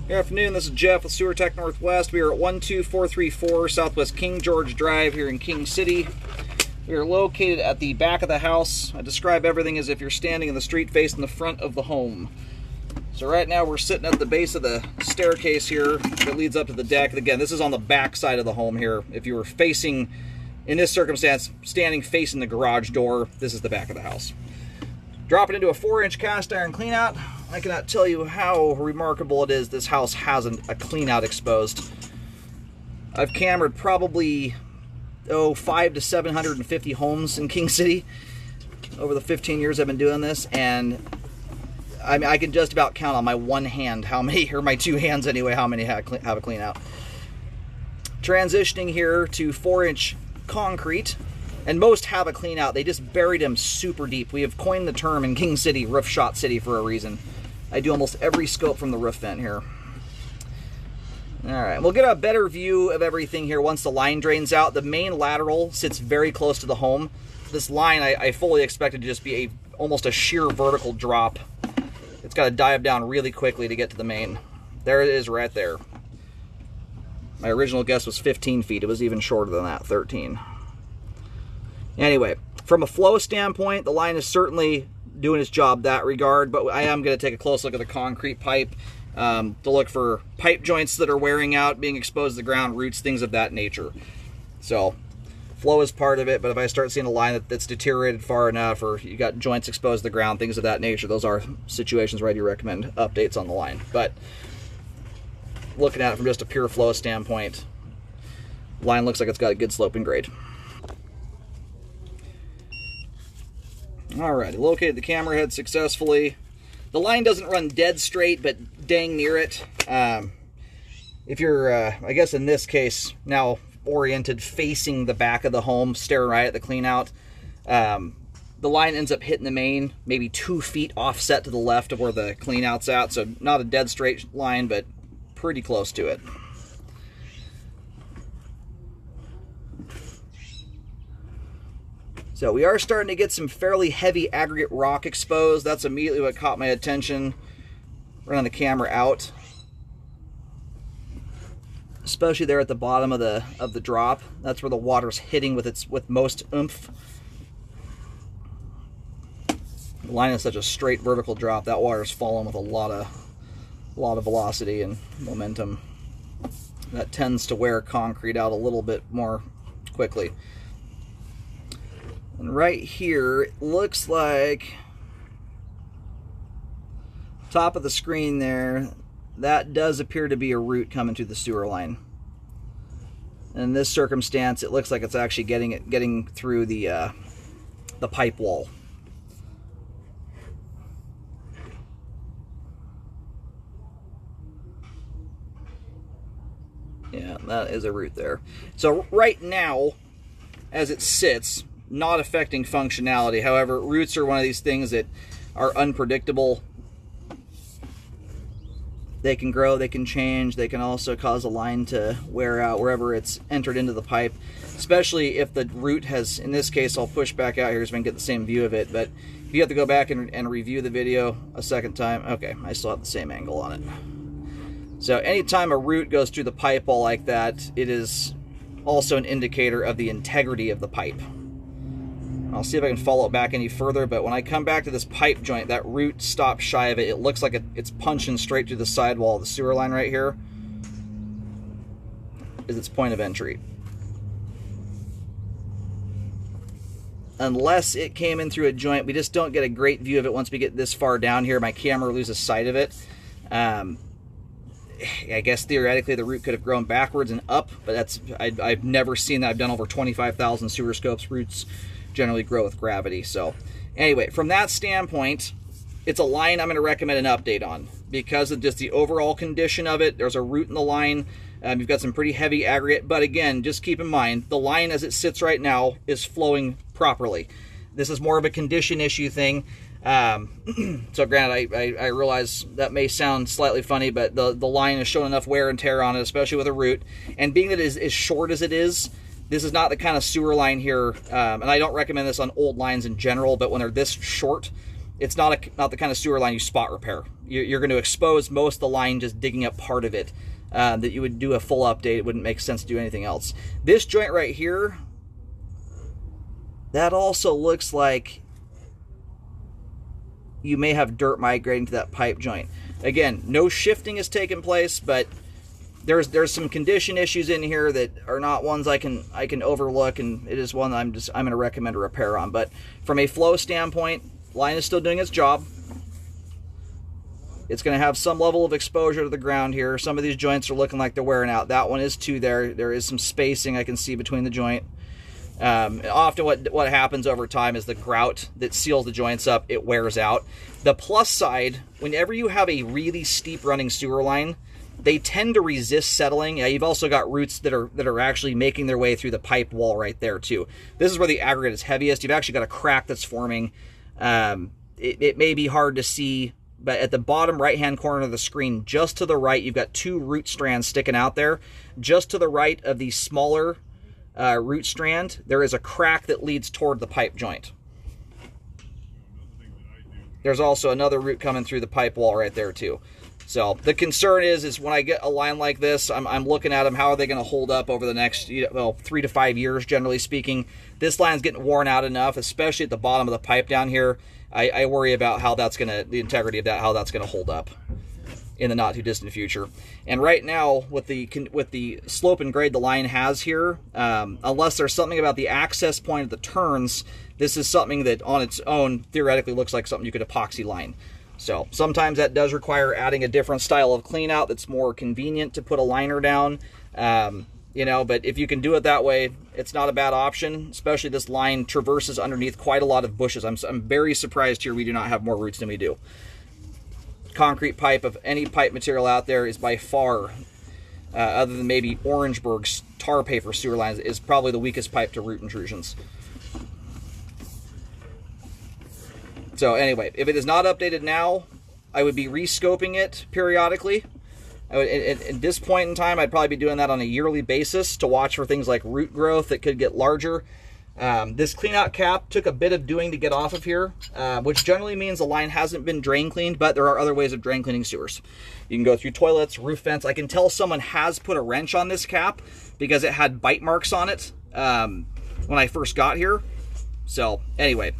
Good afternoon, this is Jeff with Sewer Tech Northwest. We are at 12434 Southwest King George Drive here in King City. We are located at the back of the house. I describe everything as if you're standing in the street facing the front of the home. So right now we're sitting at the base of the staircase here that leads up to the deck. Again, this is on the back side of the home here. If you were facing, in this circumstance, standing facing the garage door, this is the back of the house. Dropping into a 4-inch cast iron cleanout. I cannot tell you how remarkable it is this house has a cleanout exposed. I've cambered probably 500 to 750 homes in King City over the 15 years I've been doing this, and I mean, I can just about count on my one hand how many, or my two hands anyway, how many have a cleanout. Transitioning here to 4-inch concrete. And most have a clean out. They just buried them super deep. We have coined the term in King City, roof shot city, for a reason. I do almost every scope from the roof vent here. Alright, we'll get a better view of everything here once the line drains out. The main lateral sits very close to the home. This line I fully expected to just be almost a sheer vertical drop. It's got to dive down really quickly to get to the main. There it is right there. My original guess was 15 feet. It was even shorter than that, 13. Anyway, from a flow standpoint, the line is certainly doing its job that regard, but I am going to take a close look at the concrete pipe to look for pipe joints that are wearing out, being exposed to the ground, roots, things of that nature. So, flow is part of it, but if I start seeing a line that's deteriorated far enough, or you got joints exposed to the ground, things of that nature, those are situations where I do recommend updates on the line. But looking at it from just a pure flow standpoint, line looks like it's got a good sloping grade. Alright, located the camera head successfully. The line doesn't run dead straight, but dang near it. If you're, I guess in this case, now oriented facing the back of the home, staring right at the clean out, the line ends up hitting the main, maybe 2 feet offset to the left of where the clean out's at. So not a dead straight line, but pretty close to it. So we are starting to get some fairly heavy aggregate rock exposed. That's immediately what caught my attention. Running the camera out, especially there at the bottom of the drop. That's where the water's hitting with most oomph. The line is such a straight vertical drop. That water's falling with a lot of velocity and momentum. That tends to wear concrete out a little bit more quickly. And right here, it looks like top of the screen there, that does appear to be a root coming through the sewer line. And in this circumstance, it looks like it's actually getting through the pipe wall. Yeah, that is a root there. So right now, as it sits, not affecting functionality. However, roots are one of these things that are unpredictable. They can grow, they can change, they can also cause a line to wear out wherever it's entered into the pipe, especially if the root has, in this case, I'll push back out here so we can get the same view of it, but if you have to go back and review the video a second time, okay, I still have the same angle on it. So anytime a root goes through the pipe wall like that, it is also an indicator of the integrity of the pipe. I'll see if I can follow it back any further, but when I come back to this pipe joint, that root stops shy of it. It looks like it's punching straight through the sidewall of the sewer line right here. Is its point of entry. Unless it came in through a joint, we just don't get a great view of it once we get this far down here. My camera loses sight of it. I guess theoretically the root could have grown backwards and up, but I've never seen that. I've done over 25,000 sewer scopes. Roots generally grow with gravity. So anyway, from that standpoint, it's a line I'm going to recommend an update on because of just the overall condition of it. There's a root in the line. You've got some pretty heavy aggregate, but again, just keep in mind, the line as it sits right now is flowing properly. This is more of a condition issue thing. So granted, I realize that may sound slightly funny, but the line has shown enough wear and tear on it, especially with a root. And being that it is as short as it is, this is not the kind of sewer line here, and I don't recommend this on old lines in general, but when they're this short, it's not the kind of sewer line you spot repair. You're going to expose most of the line just digging up part of it. That you would do a full update. It wouldn't make sense to do anything else. This joint right here, that also looks like you may have dirt migrating to that pipe joint. Again, no shifting has taken place, but there's some condition issues in here that are not ones I can overlook, and it is one that I'm going to recommend a repair on. But from a flow standpoint, line is still doing its job. It's going to have some level of exposure to the ground here. Some of these joints are looking like they're wearing out. That one is too. There is some spacing I can see between the joint. Often what happens over time is the grout that seals the joints up, it wears out. The plus side, whenever you have a really steep running sewer line, they tend to resist settling. You've also got roots that are actually making their way through the pipe wall right there too. This is where the aggregate is heaviest. You've actually got a crack that's forming. It may be hard to see, but at the bottom right-hand corner of the screen, just to the right, you've got 2 root strands sticking out there. Just to the right of the smaller root strand, there is a crack that leads toward the pipe joint. There's also another root coming through the pipe wall right there too. So the concern is when I get a line like this, I'm looking at them, how are they going to hold up over the next 3 to 5 years, generally speaking. This line's getting worn out enough, especially at the bottom of the pipe down here. I worry about how the integrity of that, how that's going to hold up in the not too distant future. And right now, with the slope and grade the line has here, unless there's something about the access point of the turns, this is something that on its own theoretically looks like something you could epoxy line. So sometimes that does require adding a different style of clean out that's more convenient to put a liner down. But if you can do it that way, it's not a bad option. Especially this line traverses underneath quite a lot of bushes. I'm very surprised here we do not have more roots than we do. Concrete pipe of any pipe material out there is by far, other than maybe Orangeburg's tar paper sewer lines, is probably the weakest pipe to root intrusions. So anyway, if it is not updated now, I would be rescoping it periodically. At this point in time, I'd probably be doing that on a yearly basis to watch for things like root growth that could get larger. This cleanout cap took a bit of doing to get off of here, which generally means the line hasn't been drain cleaned, but there are other ways of drain cleaning sewers. You can go through toilets, roof vents. I can tell someone has put a wrench on this cap because it had bite marks on it when I first got here. So anyway,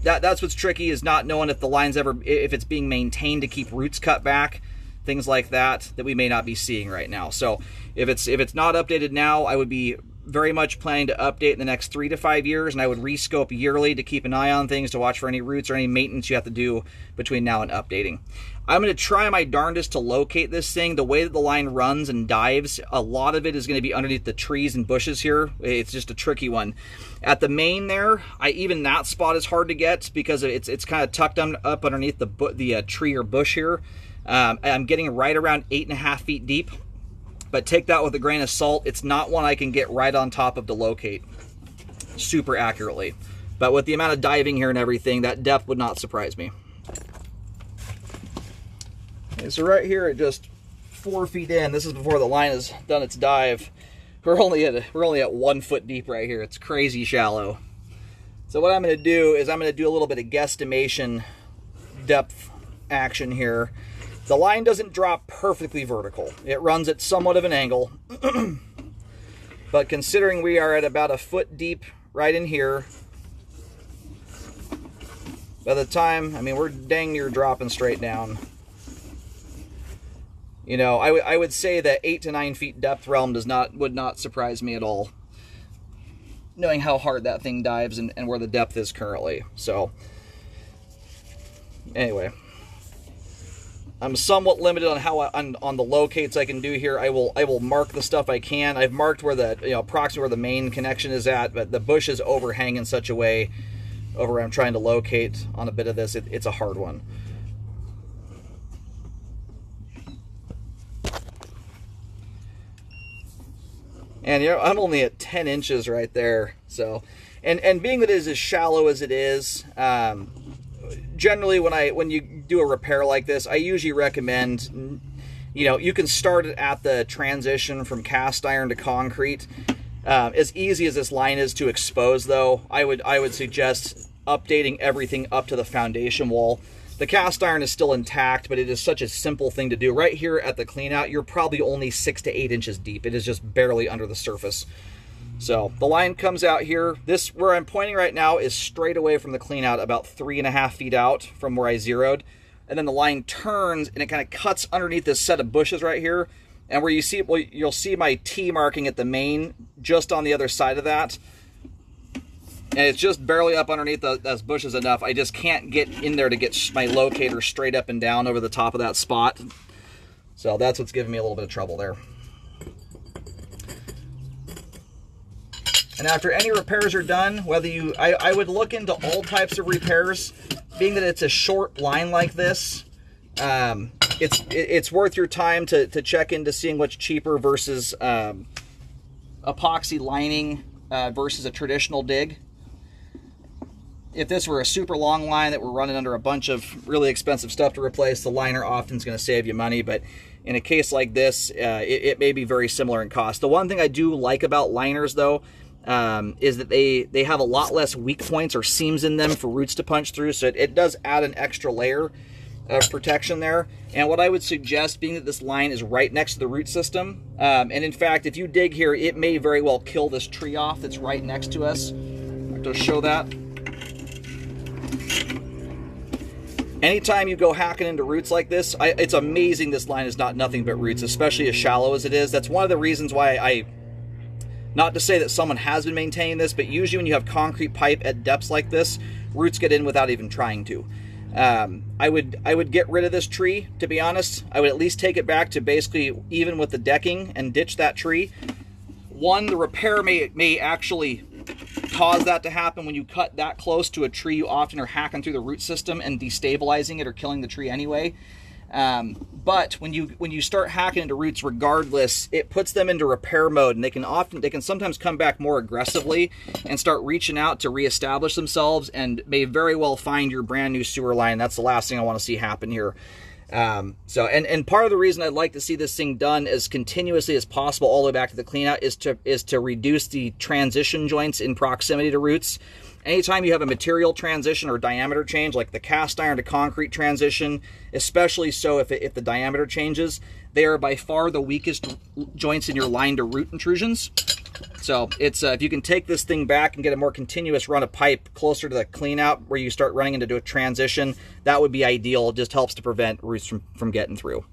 that's what's tricky, is not knowing if the line's if it's being maintained to keep roots cut back, things like that we may not be seeing right now. So if it's not updated now, I would be very much planning to update in the next 3 to 5 years, and I would rescope yearly to keep an eye on things, to watch for any roots or any maintenance you have to do between now and updating. I'm going to try my darndest to locate this thing. The way that the line runs and dives, a lot of it is going to be underneath the trees and bushes here. It's just a tricky one. At the main there, even that spot is hard to get because it's kind of tucked up underneath the tree or bush here. I'm getting right around 8.5 feet deep, but take that with a grain of salt. It's not one I can get right on top of to locate super accurately. But with the amount of diving here and everything, that depth would not surprise me. Okay, so right here at just 4 feet in, this is before the line has done its dive. We're only at 1 foot deep right here. It's crazy shallow. So what I'm going to do is I'm going to do a little bit of guesstimation depth action here. The line doesn't drop perfectly vertical. It runs at somewhat of an angle. But considering we are at about 1 foot deep right in here, by the time, we're dang near dropping straight down. I would say that 8 to 9 feet depth realm would not surprise me at all, knowing how hard that thing dives and where the depth is currently. So anyway, I'm somewhat limited on how on the locates I can do here. I will mark the stuff I can. I've marked where approximately where the main connection is at, but the bushes overhang in such a way over where I'm trying to locate on a bit of this. It's a hard one. And I'm only at 10 inches right there. So, and being that it is as shallow as it is, generally when you do a repair like this, I usually recommend, you can start it at the transition from cast iron to concrete. As easy as this line is to expose, though, I would suggest updating everything up to the foundation wall. The cast iron is still intact, but it is such a simple thing to do. Right here at the clean out, you're probably only 6 to 8 inches deep. It is just barely under the surface. So the line comes out here. This, where I'm pointing right now, is straight away from the clean out, about 3.5 feet out from where I zeroed. And then the line turns and it kind of cuts underneath this set of bushes right here. And where you see, well, you'll see my T marking at the main just on the other side of that. And it's just barely up underneath those bushes enough. I just can't get in there to get my locator straight up and down over the top of that spot. So that's what's giving me a little bit of trouble there. And after any repairs are done, whether you, I would look into all types of repairs. Being that it's a short line like this, it's worth your time to check into seeing what's cheaper versus epoxy lining versus a traditional dig. If this were a super long line that we're running under a bunch of really expensive stuff to replace, the liner often is going to save you money. But in a case like this, it may be very similar in cost. The one thing I do like about liners, though, is that they have a lot less weak points or seams in them for roots to punch through. So it does add an extra layer of protection there. And what I would suggest, being that this line is right next to the root system, and in fact, if you dig here, it may very well kill this tree off that's right next to us. To show that. Anytime you go hacking into roots like this, it's amazing this line is not nothing but roots, especially as shallow as it is. That's one of the reasons why not to say that someone has been maintaining this, but usually when you have concrete pipe at depths like this, roots get in without even trying to. I would get rid of this tree, to be honest. I would at least take it back to basically even with the decking and ditch that tree. One, the repair may actually cause that to happen. When you cut that close to a tree, you often are hacking through the root system and destabilizing it or killing the tree anyway. But when you start hacking into roots regardless, it puts them into repair mode, and they can sometimes come back more aggressively and start reaching out to reestablish themselves, and may very well find your brand new sewer line. That's the last thing I want to see happen here. So part of the reason I'd like to see this thing done as continuously as possible all the way back to the cleanout is to reduce the transition joints in proximity to roots. Anytime you have a material transition or diameter change, like the cast iron to concrete transition, especially so if the diameter changes, they are by far the weakest joints in your line to root intrusions. So it's if you can take this thing back and get a more continuous run of pipe closer to the clean out where you start running into a transition, that would be ideal. It just helps to prevent roots from getting through.